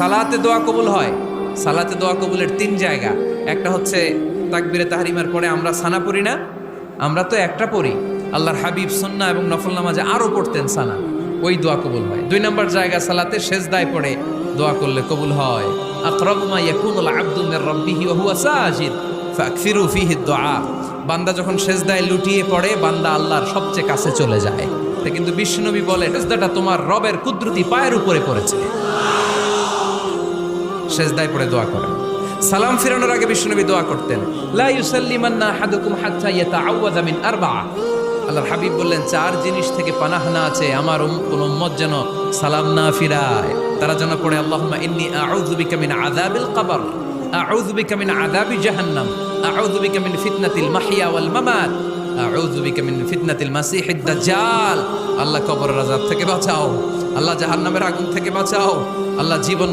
সালাতে দোয়া কবুল হয়। সালাতে দোয়া কবুলের 3 জায়গা। একটা হচ্ছে তাকবীরে তাহরিমার পরে আমরা সানা পড়ি না, আমরা তো একটা পড়ি। আল্লাহর হাবিব সুন্নাহ এবং নফল নামাজে আরো পড়তেন সানা, ওই দোয়া কবুল হয়। 2 নম্বর জায়গা সালাতে সেজদায় পড়ে দোয়া করলে কবুল হয়। আকরাবু মা ইয়াকুনুল আবদু মির রাব্বিহি ওয়া হুয়া সাজিদ ফাকসিরু ফিহি দুআ। বান্দা যখন সেজদায় লুটিয়ে পড়ে বান্দা আল্লাহর সবচেয়ে কাছে চলে যায়। তা কিন্তু বিশ্বনবী বলে সেজদাটা তোমার রবের কুদরতি পায়ের উপরে পড়েছে। সেজদায় পড়ে দোয়া করেন। সালাম ফিরানোর আগে বিশ্বনবী দোয়া করতেন, লা ইউসাল্লিমান্না আহাদুকুম হাত্তা ইয়াতাআওয়াযা মিন আরবা'a। আল্লাহর হাবিব বললেন 4 জিনিস থেকে পানাহ না আছে আমার কোন উম্মত যেন সালাম না ফিরায়। তারা যেন পড়ে আল্লাহুম্মা ইন্নী আউযু বিকা মিন আযাবিল কবর, আউযু বিকা মিন আযাবি জাহান্নাম, আউযু বিকা মিন ফিতনাতিল মাহইয়া ওয়াল মামাত, আউযু বিকা মিন ফিতনাতিল মাসিহিদ দাজ্জাল। আল্লাহ কবরের আযাব থেকে বাঁচাও, আল্লাহ জাহান্নামের আগুন থেকে বাঁচাও, আল্লাহ জীবন